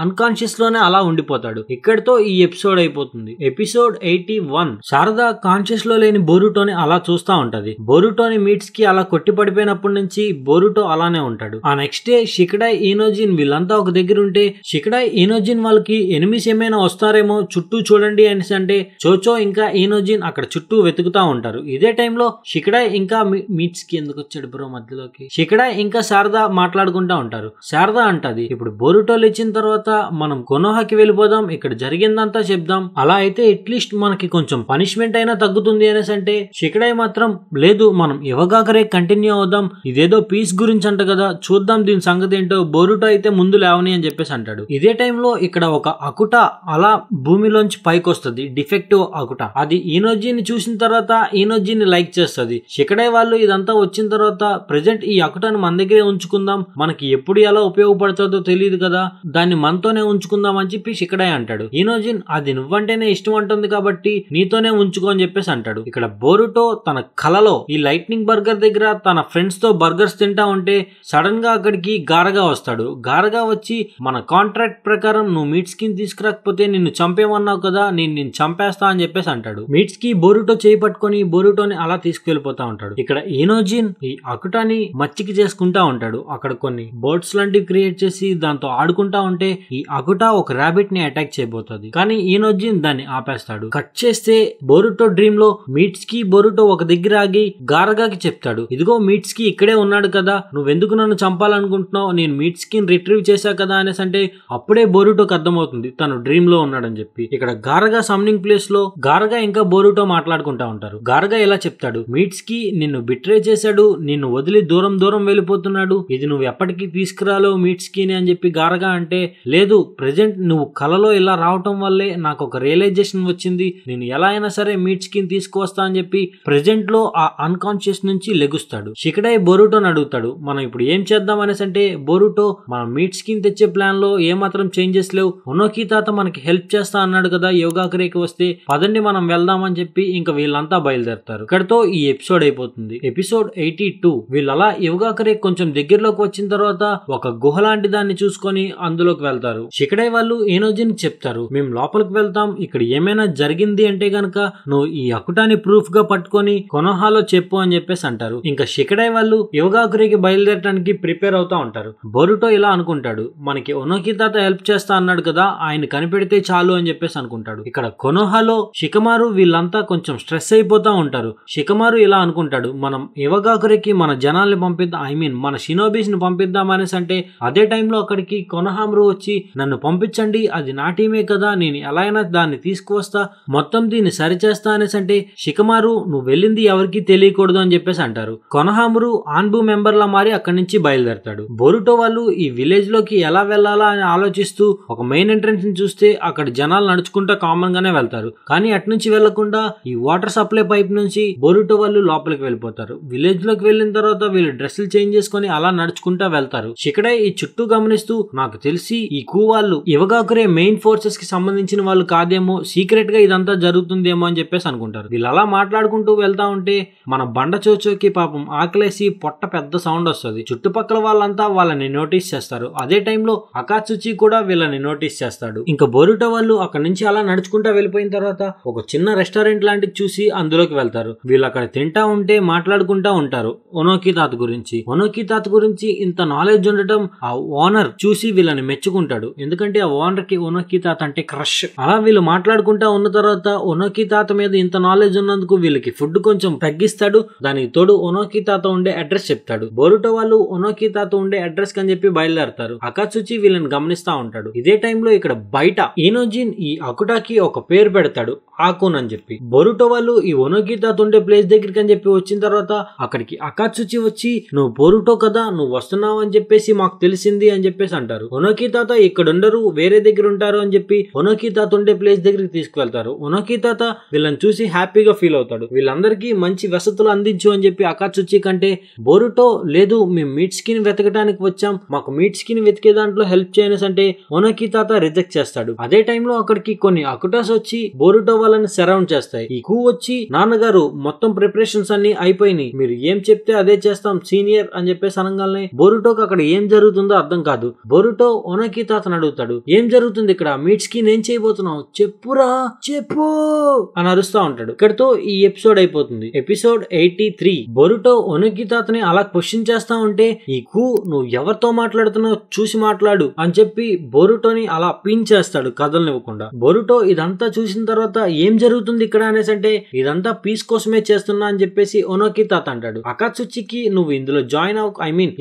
అన్కాన్షియస్ లోనే అలా ఉండిపోతాడు. ఇక్కడితో ఈ ఎపిసోడ్ అయిపోతుంది. ఎపిసోడ్ 81. శారదా కాన్షియస్ లో లేని బొరుటోని అలా చూస్తా ఉంటది. బొరుటోని మీట్స్కీ అలా కొట్టి పడిపోయినప్పటి నుంచి బొరుటో అలానే ఉంటాడు. ఆ నెక్స్ట్ డే షికడాయ్ ఈనోజిన్ వీళ్ళంతా ఒక దగ్గర ఉంటే షికడాయ్ ఈనోజిన్ వాళ్ళకి ఎనిమిస్ ఏమైనా వస్తారేమో చుట్టూ చూడండి అనేసి అంటే చోచో ఇంకా ఈనోజిన్ అక్కడ చుట్టూ వెతుకుతా ఉంటారు. ఇదే టైంలో షికడాయ్ ఇంకా మీట్స్కీ ఎందుకు వచ్చాడు బ్రో మధ్యలోకి, షికడాయ్ ఇంకా శారదా మాట్లాడుకుంటా ఉంటారు. శారదా అంటది ఇప్పుడు బొరుటోలు ఇచ్చిన తర్వాత మనం కొనోహాకి వెళ్ళిపోదాం, ఇక్కడ జరిగిందంతా చెప్దాం, అలా అయితే అట్లీస్ట్ మనకి కొంచెం పనిష్మెంట్ అయినా తగ్గుతుంది అనేసి అంటే షికడాయ్ మాత్రం లేదు మనం ఇవగాకరే కంటిన్యూ అవుదాం, ఇదేదో పీస్ గురించి అంట కదా చూద్దాం దీని సంగతి ఏంటో, బొరుటో అయితే ముందు లేవని అని చెప్పేసి అంటాడు. ఇదే టైంలో ఇక్కడ ఒక అకుట అలా భూమిలోంచి పైకి వస్తుంది, డిఫెక్టివ్ అకుట. అది ఈనోజిన్ చూసిన తర్వాత ఈనోజిన్ లైక్ చేస్తుంది. షికడాయ్ వాళ్ళు ఇదంతా వచ్చిన తర్వాత ప్రెజెంట్ ఈ అకుటాను మన దగ్గరే ఉంచుకుందాం, మనకి ఎప్పుడు ఎలా ఉపయోగపడుతుందో తెలియదు కదా, దాన్ని మనతోనే ఉంచుకుందాం అని చెప్పి షికడాయ్ అంటాడు. ఈనోజిన్ అది నువ్వంటేనే ఇష్టం అంటుంది కాబట్టి నీతోనే ఉంచుకో అని చెప్పేసి అంటాడు. ఇక్కడ బొరుటో తన కలలో ఈ లైట్నింగ్ బర్గర్ దగ్గర తన ఫ్రెండ్స్ తో బర్గర్స్ తింటా ఉంటే సడన్ గా అక్కడికి గారగా వస్తాడు. గారగా వచ్చి మన కాంట్రాక్ట్ ప్రకారం నువ్వు మీట్స్కీని తీసుకురాకపోతే నిన్ను చంపేమన్నావు కదా, నేను చంపేస్తా అని చెప్పేసి అంటాడు. మీట్స్కీ బొరుటో చేయి పట్టుకొని బొరుటోని అలా తీసుకువెళ్ళిపోతా ఉంటాడు. ఇక్కడ ఈనోజిన్ ఈ అకుటాని అకుటాని మచ్చికి చేసుకుంటా ఉంటాడు. అక్కడ కొన్ని బర్డ్స్ లాంటివి క్రియేట్ చేసి దాంతో ఆడుకుంటా ఉంటే ఈ అకుటా ఒక ర్యాబిట్ ని అటాక్ చేయబోతుంది. కానీ ఈనోజిన్ దాన్ని ఆపేస్తాడు. కట్ చేస్తే బోరుటో డ్రీమ్ లో మీట్స్కి బోరుటో ఒక దగ్గర ఆగి గారగాకి చెప్తాడు, ఇదిగో మీట్స్కి ఇక్కడే ఉన్నాడు కదా, నువ్వెందుకు నన్ను చంపాలనుకుంటున్నావు, నేను మీట్స్కి రిట్రీవ్ చేశా కదా అనేసి అంటే అప్పుడే బోరుటోకి అర్థమవుతుంది తను డ్రీమ్ లో ఉన్నాడని చెప్పి. ఇక్కడ గారగా సమ్నింగ్ ప్లేస్ లో గారగా ఇంకా బోరుటో మాట్లాడుకుంటా ఉంటారు. గారగా ఇలా చెప్తాడు, మీట్స్కి నిన్ను బిట్రే చేశాడు, నిన్ను వదిలి దూరం దూరం వెళ్ళిపోతున్నాడు, ఇది నువ్వు ఎప్పటికీ తీసుకురాలేవు మీట్స్కి అని చెప్పి గారగా అంటే, లేదు ప్రెజెంట్ నువ్వు కలలో ఇలా రావటం వల్లే నాకు ఒక రియలైజేషన్ వచ్చింది, నేను ఎలా అయినా సరే మీట్స్కి తీసుకువస్తా అని చెప్పి ప్రెజెంట్ లో ఆ అన్కాన్షియస్ నుంచి లెగుస్తాడు. షికడై బోరుటోని అడుగుతాడు, మనం ఇప్పుడు ఏం చేద్దాం అనేసి అంటే బోరుటో, మనం మీట్స్కి తెచ్చే ప్లాన్ లో ఏమాత్రం చేంజెస్ లేవు, ఒనోకి తాత మనకి హెల్ప్ చేస్తా అన్నాడు కదా యోగాకురేకి వస్తే, పదండి మనం వెళ్దామని చెప్పి ఇంకా వీళ్ళంతా బయలుదేరతారు. ఇక్కడతో ఈ ఎపిసోడ్ అయిపోతుంది. ఎపిసోడ్ 82. వీళ్ళు అలా యోగాకురేకి కొంచెం దగ్గరలోకి వచ్చిన తర్వాత ఒక గుహ లాంటి దాన్ని చూసుకొని అందులోకి వెళ్తారు. షికడై వాళ్ళు ఏనోజిన్ చెప్తారు, మేము లోపలికి వెళ్తాం, ఇక్కడ ఏమైనా జరిగింది అంటే గనక నువ్వు ఈ అకుటాని ప్రూఫ్ గా పట్టుకొని కొనోహాలో చెప్పు అని చెప్పేసి అంటారు. ఇంకా షికడై వాళ్ళు యోగాకురేకి బయలుదేరడానికి ప్రిపేర్ అవుతా ఉంటారు. బోరుటో ఇలా అనుకుంటాడు, మనకి ఒనోకి తాత హెల్ప్ చేస్తా అన్నాడు కదా, ఆయన కనిపెడితే చాలు అని చెప్పేసి అనుకుంటాడు. ఇక్కడ కొనోహాలో షికమారు వీళ్ళంతా కొంచెం స్ట్రెస్ అయిపోతా ఉంటారు. షికమారు ఇలా అనుకుంటాడు, మనం యోగాకురేకి మన జనాల్ని పంపిద్దాం, మన షినోబీస్ ని పంపిద్దాం అనేసి అంటే అదే టైంలో అక్కడికి కొనహామరు వచ్చి, నన్ను పంపించండి, అది నా టీమే కదా, నేను ఎలా అయినా దాన్ని తీసుకువస్తా, మొత్తం దీన్ని సరిచేస్తా అనేసి అంటే షికమారు నువ్వు వెళ్ళింది ఎవరికి తెలియకూడదు అని చెప్పేసి అంటారు. కొనహామరు ఆన్బు మెంబర్ లా మారి అక్కడి నుంచి బయలుదేరతాడు. బోరుటో వాళ్ళు ఈ విలేజ్ లోకి ఎలా వెళ్లాలా అని ఆలోచిస్తూ ఒక మెయిన్ ఎంట్రన్స్ ని చూస్తే అక్కడ జనాలు నడుచుకుంటా కామన్ గానే వెళ్తారు. కానీ అట్నుంచి వెళ్లకుండా ఈ వాటర్ సప్లై పైప్ నుంచి బోరుటో వాళ్ళు లోపలికి వెళ్ళిపోతారు. విలేజ్ లోకి వెళ్ళిన తర్వాత వీళ్ళు డ్రెస్సులు చేంజ్ చేసుకుని అలా నడుచుకుంటా వెళ్తారు. షికడై ఈ చుట్టూ గమనిస్తూ, నాకు తెలిసి ఈ కూ వాళ్ళు యోగాకురే మెయిన్ ఫోర్సెస్ కి సంబంధించిన వాళ్ళు కాదేమో, సీక్రెట్ గా ఇదంతా జరుగుతుందేమో అని చెప్పేసి అనుకుంటారు. వీళ్ళు అలా మాట్లాడుకుంటూ వెళ్తా ఉంటే మన బండ చోచోకి పాపం ఆకలేసి పొట్ట పెద్ద సౌండ్ వస్తుంది. చుట్టుపక్కల వాళ్ళంతా వాళ్ళని నోటీస్ చేస్తారు. అదే టైంలో అకాత్సుచి కూడా వీళ్ళని నోటీస్ చేస్తాడు. ఇంకా బోరుటో వాళ్ళు అక్కడ నుంచి అలా నడుచుకుంటా వెళ్ళిపోయిన తర్వాత ఒక చిన్న రెస్టారెంట్ లాంటిది చూసి అందులోకి వెళ్తారు. వీళ్ళు అక్కడ తింటా ఉంటే మాట్లాడుకుంటా ఉంటారు ఒనోకి తాత గురించి. ఒనోకి తాత గురించి ఇంత నాలెడ్జ్ ఉండటం ఆ ఓనర్ చూసి వీళ్ళని మెచ్చుకుంటాడు. ఎందుకంటే ఆ ఓనర్ కి ఒనోకి తాత అంటే క్రష్. అలా వీళ్ళు మాట్లాడుకుంటా ఉన్న తర్వాత ఒనోకి తాత మీద ఇంత నాలెడ్జ్ ఉన్నందుకు వీళ్ళకి ఫుడ్ కొంచెం తగ్గిస్తాడు. దానికి తోడు ఒనోకి తాత ఉండే అడ్రస్ చెప్తాడు. బోరుటో వాళ్ళు ఒనోకి తాత ఉండే అడ్రస్ కని చెప్పి బయలుదేరతారు. అకాత్సుచి వీళ్ళని గమనిస్తా ఉంటాడు. ఇదే టైంలో ఇక్కడ బయట ఈనోజిన్ ఈ అకుటాకి ఒక పేరు పెడతాడు, ఆకున్ అని చెప్పి. బోరుటో వాళ్ళు ఈ ఒనోకి తాత ఉండే ప్లేస్ దగ్గరికి అని చెప్పి వచ్చిన తర్వాత అక్కడికి అకాత్సుచి వచ్చి, నువ్వు బోరుటో కదా, నువ్వు వస్తున్నావు అని చెప్పేసి మాకు తెలిసింది అని చెప్పేసి అంటారు. ఒనోకి తాత ఇక్కడ ఉండరు, వేరే దగ్గర ఉంటారు అని చెప్పి ఒనోకి తాత ఉండే ప్లేస్ దగ్గరికి తీసుకువెళ్తారు. ఒనోకి తాత వీళ్ళని చూసి హ్యాపీగా ఫీల్ అవుతాడు. వీళ్ళందరికీ మంచి వసతులు అందించు అని చెప్పి అకాత్సుచి కంటే బోరుటో, లేదు మేము మీట్స్కి వెతకడానికి వచ్చాం, మాకు మీట్స్కి వెతికే దాంట్లో హెల్ప్ చేయనస్ అంటే ఒనోకి తాత రిజెక్ట్ చేస్తాడు. అదే టైంలో అక్కడికి కొన్ని అకుటాస్ వచ్చి బోరుటో వాళ్ళని సరౌండ్ చేస్తాయి. ఈ కూ వచ్చి, నాన్నగారు మొత్తం ప్రిపరేషన్స్ అన్ని అయిపోయినాయి, మీరు ఏం చెప్తే అదే చేస్తాం సీనియర్ అని చెప్పేసి అనగానే బోరుటోకి అక్కడ ఏం జరుగుతుందో అర్థం కాదు. బోరుటో ఒనోకి తాతను అడుగుతాడు, ఏం జరుగుతుంది ఇక్కడ, మీట్స్కి ఏం చేయబోతున్నావు, చెప్పురా చెప్పు అని అరుస్తా ఉంటాడు. ఇక్కడతో ఈ ఎపిసోడ్ అయిపోతుంది. ఎపిసోడ్ 83. బోరుటో ఒనోకి తాతని అలా క్వశ్చన్ చేస్తా ఉంటే ఈ కూ, నువ్వు ఎవరితో మాట్లాడుతున్నావు చూసి మాట్లాడు అని చెప్పి బోరుటోని అలా పిన్ చేస్తాడు కదలనివ్వకుండా. బోరుటో ఇదంతా చూసిన తర్వాత ఏం జరుగుతుంది ఇక్కడ అనేసి అంటే, ఇదంతా పీస్ కోసమే చేస్తున్నా అని చెప్పేసి ఒనోకి తాత అంటాడు. అకాత్సుచికి నువ్వు ఇందులో జాయిన్ అవ్వ,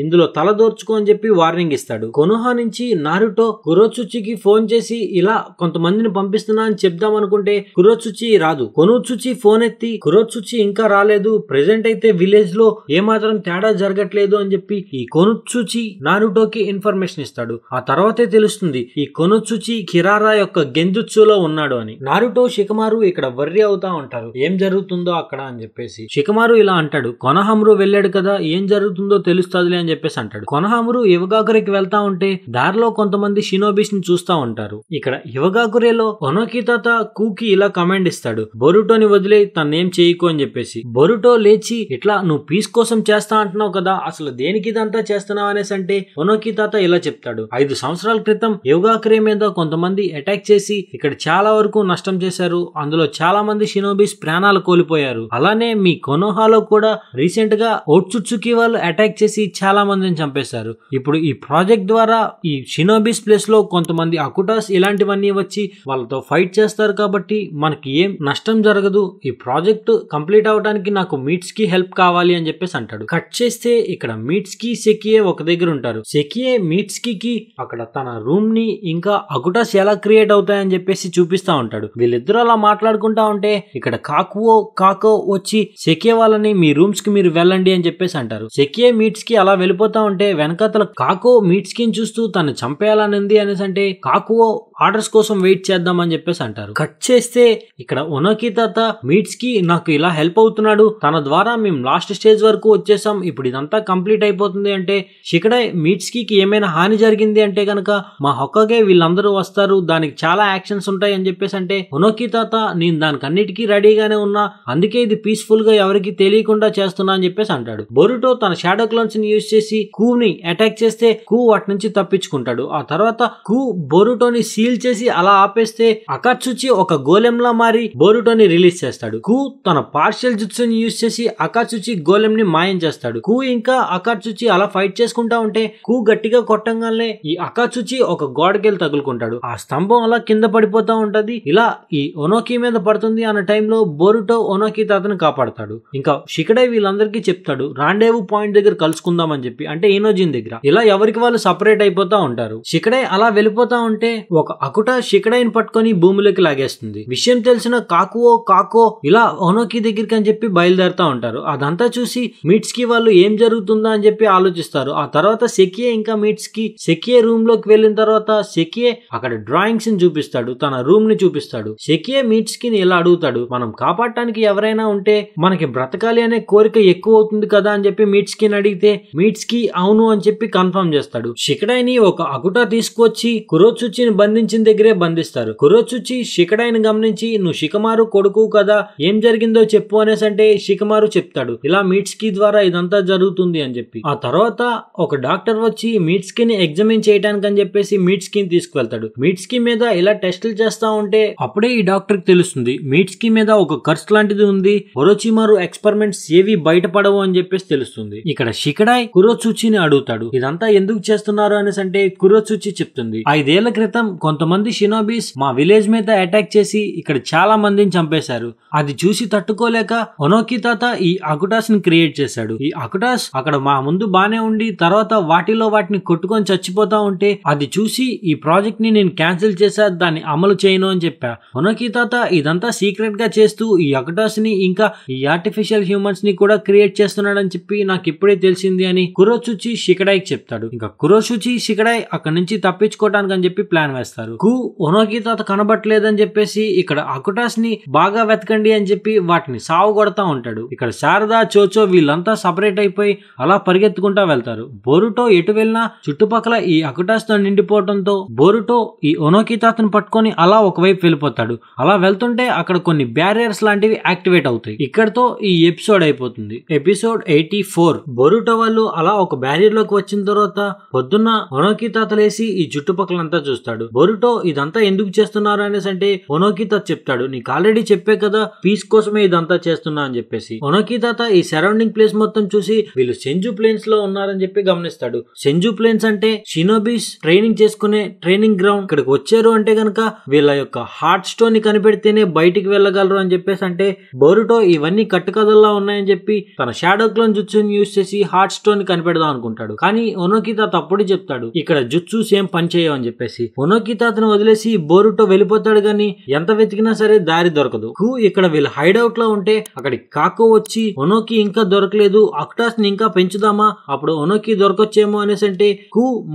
ఇందులో తలదోర్చుకో అని చెప్పి వార్నింగ్ ఇస్తాడు. కొనోహా నుంచి నారుటో కురోత్సుచికి ఫోన్ చేసి ఇలా కొంతమందిని పంపిస్తున్నా అని చెప్దాం అనుకుంటే కురోత్సుచి రాదు. కొనోత్సుచి ఫోన్ ఎత్తి, కురోత్సుచి ఇంకా రాలేదు, ప్రెసెంట్ అయితే విలేజ్ లో ఏమాత్రం తేడా జరగట్లేదు అని చెప్పి ఈ కొనోత్సుచి నారుటోకి ఇన్ఫర్మేషన్ ఇస్తాడు. ఆ తర్వాతే తెలుస్తుంది ఈ కొనోత్సుచి కిరారా యొక్క గెంజుత్సులో ఉన్నాడు అని. నారుటో షికమారు ఇక్కడ వర్రీ అవుతా ఉంటారు, ఏం జరుగుతుందో అక్కడ అని చెప్పేసి. షికమారు ఇలా అంటాడు, కొనహామరు వెళ్ళాడు కదా, ఏం జరుగుతుందో తెలుస్తుందిలే అని చెప్పేసి అంటాడు. కొనహామరు యోగాకురేకి వెళ్తా ఉంటే దారిలో కొంతమంది షినోబీస్ ని చూస్తా ఉంటారు. ఇక్కడ యోగాకురేలో ఒనోకి తాత కూకి ఇలా కమాండ్ ఇస్తాడు, బోరుటోని వదిలే, తనేం చేయకు అని చెప్పేసి. బోరుటో లేచి, ఇట్లా నువ్వు పీస్ కోసం చేస్తా అంటున్నావు కదా, అసలు దేనికి ఇదంతా చేస్తున్నావు అనేసి అంటే ఒనోకి తాత ఇలా చెప్తాడు, 5 సంవత్సరాల క్రితం యోగాకురే మీద కొంతమంది అటాక్ చేసి ఇక్కడ చాలా వరకు నష్టం చేశారు, అందులో చాలా మంది షినోబీస్ ప్రాణాలు కోల్పోయారు. అలానే మీ కొనోహాలో కూడా రీసెంట్ గా ఓట్సు ఓత్సుట్సుకి వాళ్ళు అటాక్ చేసి చాలా మందిని చంపేశారు. ఇప్పుడు ఈ ప్రాజెక్ట్ ద్వారా ఈ షినోబిస్ ప్లేస్ లో కొంతమంది అకుటాస్ ఇలాంటివన్నీ వచ్చి వాళ్ళతో ఫైట్ చేస్తారు కాబట్టి మనకి ఏం నష్టం జరగదు. ఈ ప్రాజెక్ట్ కంప్లీట్ అవడానికి నాకు మీట్స్కి హెల్ప్ కావాలి అని చెప్పేసి అంటాడు. కట్ చేస్తే ఇక్కడ మీట్స్కి సెకియే ఒక దగ్గర ఉంటారు. సెకియే మీట్స్కి అక్కడ తన రూమ్ ని ఇంకా అకుటాస్ ఎలా క్రియేట్ అవుతాయని చెప్పేసి చూపిస్తా ఉంటాడు. వీళ్ళిద్దరూ అలా మాట్లాడుకుంటా ఉంటే ఇక్కడ కాకో వచ్చి సెకియే వాళ్ళని మీ రూమ్స్ కి మీరు వెళ్ళండి అని చెప్పేసి అంటారు. సెకియే మీట్స్ కి అలా వెళ్ళిపోతా ఉంటే వెనకాతల కాకో మీట్స్ కి చూస్తూ తను చంపేయాలనింది అనేసి అంటే కాకో ఆర్డర్స్ కోసం వెయిట్ చేద్దాం అని చెప్పేసి అంటారు. కట్ చేస్తే ఇక్కడ ఒనోకి తాత మీట్స్ కి నాకు ఇలా హెల్ప్ అవుతున్నాడు, తన ద్వారా మేము లాస్ట్ స్టేజ్ వరకు వచ్చేసాం, ఇప్పుడు ఇదంతా కంప్లీట్ అయిపోతుంది అంటే షికడై మీట్స్ కి ఏమైనా హాని జరిగింది అంటే గనక మా హొక్కగే వీళ్ళందరూ వస్తారు, దానికి చాలా యాక్షన్స్ ఉంటాయి అని చెప్పేసి అంటే ఒనోకి తాత నేను దానికి అన్నిటికీ రెడీగానే ఉన్నా, అందుకే ఇది పీస్ఫుల్ గా ఎవరికి తెలియకుండా చేస్తున్నా అని చెప్పేసి అంటాడు. బొరుటో తన షాడో క్లోన్స్ ని యూజ్ చేసి కూని అటాక్ చేస్తే కూ వాటి నుంచి తప్పించుకుంటాడు. ఆ తర్వాత కూ బొరుటోని సీల్ చేసి అలా ఆపేస్తే అకాట్సుచి ఒక గోలెంలా మారి బొరుటోని రిలీజ్ చేస్తాడు. కూ తన పార్షియల్ జుట్సుని యూజ్ చేసి అకాట్సుచి గోలెం ని మాయం చేస్తాడు. కూ ఇంకా అకాట్సుచి అలా ఫైట్ చేసుకుంటా ఉంటే కూ గట్టిగా కొట్టంగానే ఈ అకాట్సుచి ఒక గోడకెళ్ళి తగులుకుంటాడు. ఆ స్తంభం అలా కింద పడిపోతా ఉంటది. ఇలా ఈ ఒనోకి మీద పడుతుంది అన్న టైంలో బొరుటో ఒనోకి తాతను కాపాడతాడు. ఇంకా షికడై వీళ్ళందరికీ చెప్తాడు రాండేవు పాయింట్ దగ్గర కలుసుకుందాం అని చెప్పి, అంటే ఇనోజిన్ దగ్గర. ఇలా ఎవరికి వాళ్ళు సపరేట్ అయిపోతా ఉంటారు. షికడై అలా వెళ్ళిపోతా ఉంటే ఒక అకుటా షికడైని పట్టుకొని భూమిలోకి లాగేస్తుంది. విషయం తెలిసిన కాకో ఇలా ఒనోకి దగ్గరికి అని చెప్పి బయలుదేరుతా ఉంటారు. అదంతా చూసి మీట్స్ కి వాళ్ళు ఏం జరుగుతుందా అని చెప్పి ఆలోచిస్తారు. ఆ తర్వాత సెకియే ఇంకా మీట్స్ కి సెకియే రూమ్ లోకి వెళ్ళిన తర్వాత సెకియే అక్కడ డ్రాయింగ్స్ ని చూపిస్తాడు, తన రూమ్ ని చూపిస్తాడు. సెకియే మీట్స్ కి ఇలా అడుగుతాడు, మనం కాపాడటానికి ఎవరైనా ఉంటే మనకి బ్రతకాలి అనే కోరిక ఎక్కువ అవుతుంది కదా అని చెప్పి మీట్స్ కి అడిగితే మీట్స్ కి అవును అని చెప్పి కన్ఫర్మ్ చేస్తాడు. షికడైని ఒక అకుటా తీసుకొచ్చి కురోత్సుచిని బంధించిన దగ్గరే బంధిస్తారు. కురోత్సుచి షికడైని గమనించి నువ్వు షికమారు కొడుకు కదా, ఏం జరిగిందో చెప్పు అనేసి అంటే షికమారు చెప్తాడు ఇలా మీట్స్ కి ద్వారా ఇదంతా జరుగుతుంది అని చెప్పి. ఆ తర్వాత ఒక డాక్టర్ వచ్చి మీట్స్ కి ఎగ్జామిన్ చేయడానికి అని చెప్పేసి మీట్స్ కి తీసుకువెళ్తాడు. మీట్స్ కి మీద ఇలా టెస్టులు చేస్తా ఉంటే అప్పుడే ఈ డాక్టర్ కి తెలుస్తుంది మీట్స్ కి మీద ఒక కర్స్ లాంటిది ఉంది, ఒరోచిమారు ఎక్స్పెరిమెంట్స్ ఏవి బయటపడవు అని చెప్పేసి తెలుస్తుంది. ఇక్కడ షికడై కురోత్సుచిని అడుగుతాడు ఇదంతా ఎందుకు చేస్తున్నారు అనేసి అంటే కురోత్సుచి చెప్తుంది 5 ఏళ్ల క్రితం కొంతమంది షినోబీస్ మా విలేజ్ మీద అటాక్ చేసి ఇక్కడ చాలా మందిని చంపేశారు, అది చూసి తట్టుకోలేక ఒనోకి తాత ఈ అకుటాస్ ని క్రియేట్ చేశాడు. ఈ అకుటాస్ అక్కడ మా ముందు బానే ఉండి తర్వాత వాటిని కొట్టుకొని చచ్చిపోతా ఉంటే అది చూసి ఈ ప్రాజెక్ట్ ని నేను క్యాన్సిల్ చేశా, దాన్ని అమలు చేయను అని చెప్పా. ఒనోకి తాత ఇదంతా సీక్రెట్ గా చేస్తూ ఈ అకుటాస్ ని ఇంకా ఈ ఆర్టిఫిషియల్ హ్యూమన్స్ ని కూడా క్రియేట్ చేస్తున్నాడని చెప్పి నాకు ఇప్పుడే తెలిసింది అని కురోత్సుచి షికడైకి చెప్తాడు. ఇంకా కురోత్సుచి షికడై అక్కడి నుంచి తప్పించుకోవడానికి అని చెప్పి ప్లాన్ వేస్తారు. ఒనోకి తాత కనబట్టలేదని చెప్పేసి ఇక్కడ అకుటాస్ ని బాగా వెతకండి అని చెప్పి వాటిని సావు కొడతా ఉంటాడు. ఇక్కడ శారదా చోచో వీళ్ళంతా సపరేట్ అయిపోయి అలా పరిగెత్తుకుంటా వెళ్తారు. బోరుటో ఎటు వెళ్ళినా చుట్టుపక్కల ఈ అకుటాస్ తో నిండిపోవడంతో బోరుటో ఈ ఒనోకి తాతను పట్టుకొని అలా ఒకవైపు వెళ్ళిపోతాడు. అలా వెళ్తుంటే అక్కడ కొన్ని బ్యారియర్స్ లాంటివి యాక్టివేట్ అవుతాయి. ఇక్కడతో ఈ ఎపిసోడ్ అయిపోతుంది. ఎపిసోడ్ 84. బోరుటో వాళ్ళు అలా ఒక బ్యారియర్ లోకి వచ్చిన తర్వాత పొద్దున్న ఒనోకి తాత లేసి ఈ చుట్టుపక్కలంతా చూస్తాడు. బోరుటో ఇదంతా ఎందుకు చేస్తున్నారు అనేసి అంటే ఒనోకి తాత చెప్తాడు నీకు ఆల్రెడీ చెప్పే కదా పీస్ కోసమే ఇదంతా చేస్తున్నా అని చెప్పేసి. ఒనోకి తాత ఈ సరౌండింగ్ ప్లేస్ మొత్తం చూసి వీళ్ళు సెంజు ప్లేన్స్ లో ఉన్నారని చెప్పి గమనిస్తాడు. సెంజు ప్లేన్స్ అంటే షినోబీస్ ట్రైనింగ్ చేసుకునే ట్రైనింగ్ గ్రౌండ్. ఇక్కడికి వచ్చారు అంటే గనక వీళ్ళ యొక్క హార్ట్ స్టోన్ ని కనిపెడితేనే బయటికి వెళ్ళగలరు అని చెప్పేసి అంటే బోరుటో ఇవన్నీ కట్టుకథల్లా ఉన్నాయని చెప్పి తన షాడో క్లోన్ జుట్సుని యూజ్ చేసి హార్ట్ స్టోన్ ని కనిపెడదాం అనుకుంటాడు. కానీ ఒనోకి తాత అప్పుడు చెప్తాడు ఇక్కడ జుట్సు సేమ్ పని చేయవు అని చెప్పేసి. ఒనోకి తాతను వదిలేసి బోరుటో వెళ్ళిపోతాడు గాని ఎంత వెతికినా సరే దారి దొరకదు. ఇక్కడ వీళ్ళు హైడౌట్ లో ఉంటే అక్కడికి కాకో వచ్చి ఒనోకి ఇంకా దొరకలేదు, అకుటాస్ ని ఇంకా పెంచుదామా, అప్పుడు ఒనోకి దొరకొచ్చేమో అనేసి అంటే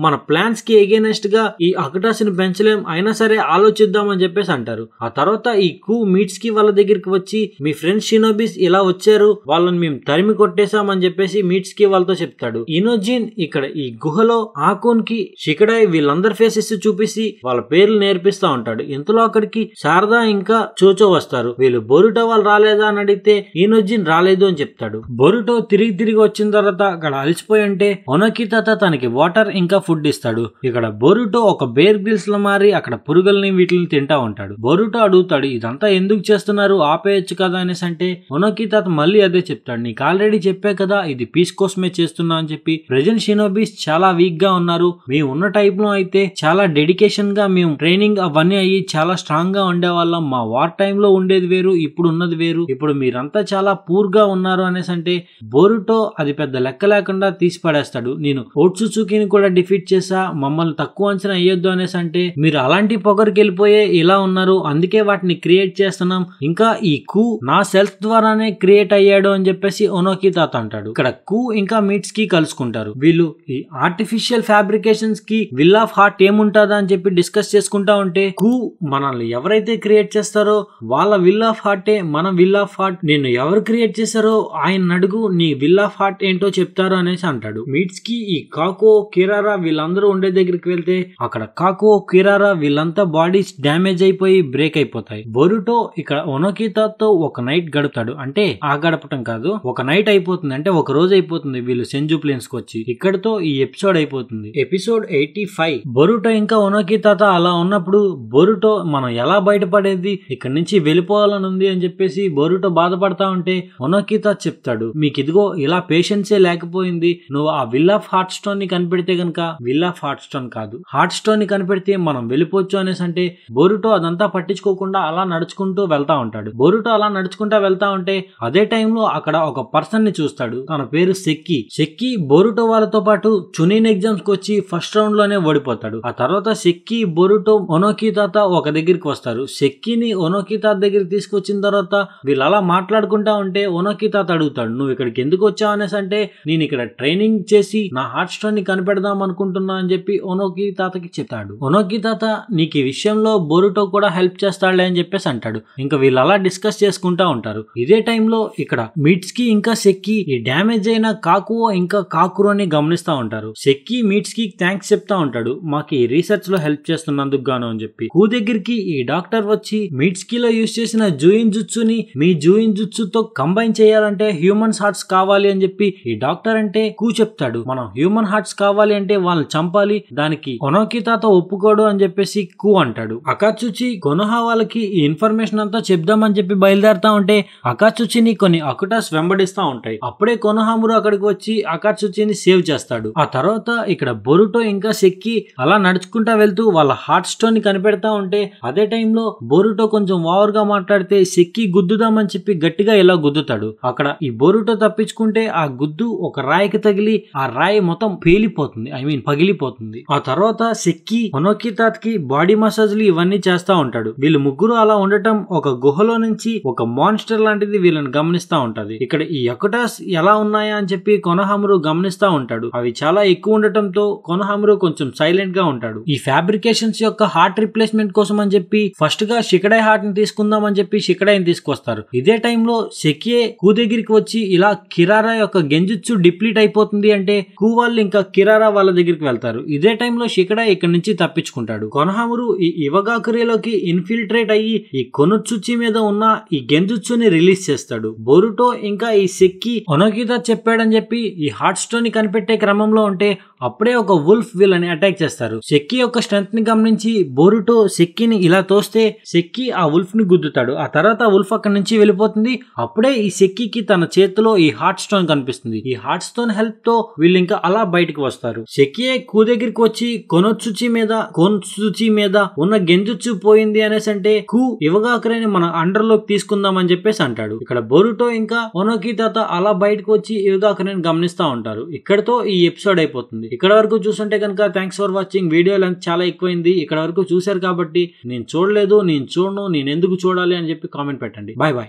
మన ప్లాన్స్ కి ఎగైనెస్ట్ గా ఈ అకుటాస్ ని పెంచలేం, అయినా సరే ఆలోచిద్దాం అని చెప్పేసి అంటారు. ఆ తర్వాత ఈ మీట్స్ కి వాళ్ళ దగ్గరికి వచ్చి మీ ఫ్రెండ్స్ షినోబీస్ ఇలా వచ్చారు, వాళ్ళని మేము తరిమి కొట్టేశాం అని చెప్పేసి మీట్స్ కి వాళ్ళతో చెప్తాడు. ఇనోజిన్ ఇక్కడ ఈ గుహలో ఆకోన్ కి షికడై వీళ్ళందరి ఫేసెస్ చూపిసి వాళ్ళ వాళ్ళ పేర్లు నేర్పిస్తా ఉంటాడు. ఇంతలో అక్కడికి శారదా ఇంకా చోచో వస్తారు. వీళ్ళు బొరుటో వాళ్ళు రాలేదా అని అడిగితే ఈనొజిన్ రాలేదు అని చెప్తాడు. బొరుటో తిరిగి వచ్చిన తర్వాత అక్కడ అలసిపోయి ఉంటే ఒనోకి తాత తనకి వాటర్ ఇంకా ఫుడ్ ఇస్తాడు. ఇక్కడ బొరుటో ఒక బేర్ గ్రిల్స్ లో మారి అక్కడ పురుగుల్ని వీటిని తింటా ఉంటాడు. బొరుటో అడుగుతాడు ఇదంతా ఎందుకు చేస్తున్నారు, ఆపేయచ్చు కదా అనేసి అంటే ఒనోకి తాత మళ్ళీ అదే చెప్తాడు. నీకు ఆల్రెడీ చెప్పే కదా ఇది పీస్ కోసమే చేస్తున్నా అని చెప్పి. ప్రెజెంట్ షినోబీస్ చాలా వీక్ గా ఉన్నారు. మేము ఉన్న టైప్ లో అయితే చాలా డెడికేషన్ గా మేము ట్రైనింగ్ అవన్నీ అయ్యి చాలా స్ట్రాంగ్ గా ఉండేవాళ్ళం. మా వార్ టైమ్ లో ఉండేది వేరు, ఇప్పుడు ఉన్నది వేరు. ఇప్పుడు మీరంతా చాలా పూర్ గా ఉన్నారు అనేసి అంటే బొరుటో అది పెద్ద లెక్క లేకుండా తీసి పడేస్తాడు. నేను ఓట్సుచుకిని కూడా డిఫీట్ చేసా, మమ్మల్ని తక్కువ అంచనా అయ్యొద్దు అనేసి అంటే మీరు అలాంటి పొగరికి వెళ్ళిపోయే ఇలా ఉన్నారు, అందుకే వాటిని క్రియేట్ చేస్తున్నాం. ఇంకా ఈ కు నా సెల్ఫ్ ద్వారానే క్రియేట్ అయ్యాడు అని చెప్పేసి ఒనోకి తాత అంటాడు. ఇక్కడ కు ఇంకా మీట్స్ కి కలుసుకుంటారు. వీళ్ళు ఈ ఆర్టిఫిషియల్ ఫ్యాబ్రికేషన్స్ కి విల్ ఆఫ్ హార్ట్ ఏముంటుందా అని చెప్పి డిస్కస్ చేసుకుంటా ఉంటే కు మనల్ని ఎవరైతే క్రియేట్ చేస్తారో వాళ్ళ విల్ ఆఫ్ హార్టే మన విల్ ఆఫ్ హార్ట్. నేను ఎవరు క్రియేట్ చేశారో ఆయన అడుగు, నీ విల్ ఆఫ్ హార్ట్ ఏంటో చెప్తారు అనేసి అంటాడు. మీట్స్ కి ఈ కాకో కిరారా వీళ్ళందరూ ఉండే దగ్గరికి వెళ్తే అక్కడ కాకో కిరారా వీళ్ళంతా బాడీస్ డ్యామేజ్ అయిపోయి బ్రేక్ అయిపోతాయి. బొరుటో ఇక్కడ ఒనోకి తాతతో ఒక నైట్ గడుపుతాడు. అంటే ఆ గడపటం కాదు, ఒక నైట్ అయిపోతుంది, అంటే ఒక రోజు అయిపోతుంది వీళ్ళు సెంజు ప్లేన్స్ కి వచ్చి. ఇక్కడతో ఈ ఎపిసోడ్ అయిపోతుంది. ఎపిసోడ్ 85. బొరుటో ఇంకా ఒనోకి తాత అలా ఉన్నప్పుడు బొరుటో మనం ఎలా బయటపడేది, ఇక్కడ నుంచి వెళ్ళిపోవాలని ఉంది అని చెప్పేసి బొరుటో బాధపడతా ఉంటే ఒనోకి తాత చెప్తాడు మీకు ఇదిగో ఇలా పేషెన్సే లేకపోయింది, నువ్వు ఆ విల్ ఆఫ్ హార్ట్ స్టోన్ ని కనిపెడితే గనక, విల్ ఆఫ్ హార్ట్ స్టోన్ కాదు హార్ట్ స్టోన్ ని కనిపెడితే మనం వెళ్ళిపోవచ్చు అనేసి అంటే బొరుటో అదంతా పట్టించుకోకుండా అలా నడుచుకుంటూ వెళ్తా ఉంటాడు. బొరుటో అలా నడుచుకుంటా వెళ్తా ఉంటే అదే టైంలో అక్కడ ఒక పర్సన్ ని చూస్తాడు. తన పేరు సెక్కి బొరుటో వాళ్ళతో పాటు చునిన్ ఎగ్జామ్స్ కి వచ్చి ఫస్ట్ రౌండ్ లోనే ఓడిపోతాడు. ఆ తర్వాత సెక్కి బొరుటో ఒనోకి తాత ఒక దగ్గరికి వస్తారు. సెక్కిని ఒనోకి తాత దగ్గరికి తీసుకొచ్చిన తర్వాత వీళ్ళు అలా మాట్లాడుకుంటా ఉంటే ఒనోకి తాత అడుగుతాడు నువ్వు ఇక్కడికి ఎందుకు వచ్చావు అనేసి అంటే నేను ఇక్కడ ట్రైనింగ్ చేసి నా హార్ట్ స్టోన్ ని కనిపెడదాం అనుకుంటున్నా అని చెప్పి ఒనోకి తాతకి చెప్తాడు. ఒనోకి తాత నీకు ఈ విషయంలో బొరుటో కూడా హెల్ప్ చేస్తాడులే అని చెప్పేసి అంటాడు. ఇంకా వీళ్ళు అలా డిస్కస్ చేసుకుంటా ఉంటారు. ఇదే టైంలో ఇక్కడ మీట్స్ కి ఇంకా సెక్కి ఈ డ్యామేజ్ అయిన కాకువో ఇంకా కాకురోని గమనిస్తా ఉంటారు. సెక్కి మీట్స్ కి థ్యాంక్స్ చెప్తా ఉంటాడు మాకు ఈ రీసెర్చ్ లో హెల్ప్ చేస్తున్నందుకు గాను అని చెప్పి. కు దగ్గరికి ఈ డాక్టర్ వచ్చి మీట్స్ కి లో యూజ్ చేసిన జూయిన్ జుత్సుని మీ జూయిన్ జుత్సుతో కంబైన్ చేయాలంటే హ్యూమన్స్ హార్ట్స్ కావాలి అని చెప్పి ఈ డాక్టర్ అంటే కు చెప్తాడు మనం హ్యూమన్ హార్ట్స్ కావాలి అంటే వాళ్ళని చంపాలి, దానికి ఒనోకి తాత ఒప్పుకోడు అని చెప్పేసి కు అంటాడు. అకాచుచి కొనోహా వాళ్ళకి ఈ ఇన్ఫర్మేషన్ అంతా చెప్దామని చెప్పి బయలుదేరుతా ఉంటే అకాచుచిని కొన్ని అకుటాస్ వెంబడిస్తా ఉంటాయి. అప్పుడే కొనోహామురు అక్కడికి వచ్చి అకాచుచిని సేవ్ చేస్తాడు. ఆ తర్వాత ఇక్కడ బొరుటో ఇంకా సెక్కి అలా నడుచుకుంటా వెళ్తూ వాళ్ళ హార్ట్ స్టోన్ ని కనిపెడతా ఉంటే అదే టైంలో బొరుటో కొంచెం ఓవర్ గా మాట్లాడితే సెక్కి గుద్దుదామని చెప్పి గట్టిగా ఇలా గుద్దుతాడు. అక్కడ ఈ బొరుటో తప్పించుకుంటే ఆ గుద్దు ఒక రాయికి తగిలి ఆ రాయి మొత్తం పేలిపోతుంది, పగిలిపోతుంది. ఆ తర్వాత సెక్కి ఒనోకి తాతకి బాడీ మసాజ్లు ఇవన్నీ చేస్తా ఉంటాడు. వీళ్ళు ముగ్గురు అలా ఉండటం ఒక గుహలో నుంచి ఒక మాన్స్టర్ లాంటిది వీళ్ళని గమనిస్తా ఉంటది. ఇక్కడ ఈ అకుటాస్ ఎలా ఉన్నాయా అని చెప్పి కొనోహామురు గమనిస్తా ఉంటాడు. అవి చాలా ఎక్కువ ఉండటంతో కొనోహామురు కొంచెం సైలెంట్ గా ఉంటాడు. ఈ ఫ్యాబ్రికేషన్స్ యొక్క హార్ట్ రిప్లేస్మెంట్ కోసం అని చెప్పి ఫస్ట్ గా షికడై హార్ట్ ని తీసుకుందాం అని చెప్పి షికడైని తీసుకొస్తారు. ఇదే టైంలో సెకియే కు దగ్గరికి వచ్చి ఇలా కిరారా యొక్క గెంజుత్సు డిప్లీట్ అయిపోతుంది అంటే కు వాళ్ళు ఇంకా కిరారా వాళ్ళ దగ్గరికి వెళ్తారు. ఇదే టైంలో షికడై ఇక్కడ నుంచి తప్పించుకుంటాడు. కొనోహామురు ఈ ఇవగాకురేలోకి ఇన్ఫిల్ట్రేట్ అయ్యి ఈ కొనొత్సుచి మీద ఉన్న ఈ గెంజుత్సుని రిలీజ్ చేస్తాడు. బొరుటో ఇంకా ఈ సెక్కి ఒనోకి తాత చెప్పాడని చెప్పి ఈ హార్ట్ స్టోన్ ని కనిపెట్టే క్రమంలో ఉంటే అప్పుడే ఒక వుల్ఫ్ వీళ్ళని అటాక్ చేస్తారు. సెక్కి యొక్క స్ట్రెంత్ ని గమనించి బొరుటో సెక్కిని ఇలా తోస్తే సెక్కి ఆ వుల్ఫ్ ని గుద్దుతాడు. ఆ తర్వాత వుల్ఫ్ అక్కడి నుంచి వెళ్ళిపోతుంది. అప్పుడే ఈ సెక్కికి తన చేతిలో ఈ హార్ట్ స్టోన్ కనిపిస్తుంది. ఈ హార్ట్ స్టోన్ హెల్ప్ తో వీళ్ళు ఇంకా అలా బయటకు వస్తారు. సెకియే కు దగ్గరికి వచ్చి కొనొత్సుచి మీద ఉన్న గెంజుత్సు పోయింది అనేసి అంటే కు ఇవగాకురేని మన అండర్ లోకి తీసుకుందాం అని చెప్పేసి అంటాడు. ఇక్కడ బొరుటో ఇంకా ఒనోకి తాత అలా బయటకు వచ్చి ఇవగాకురేని గమనిస్తా ఉంటారు. ఇక్కడతో ఈ ఎపిసోడ్ అయిపోతుంది. ఇక్కడ వరకు చూస్తుంటే కనుక thanks for watching. Video length చాలా ఎక్కువైంది. ఇక్కడ వరకు చూశారు కాబట్టి నేను చూడలేదు, నేను చూడను, నేను ఎందుకు చూడాలి అని చెప్పి కామెంట్ పెట్టండి. Bye bye.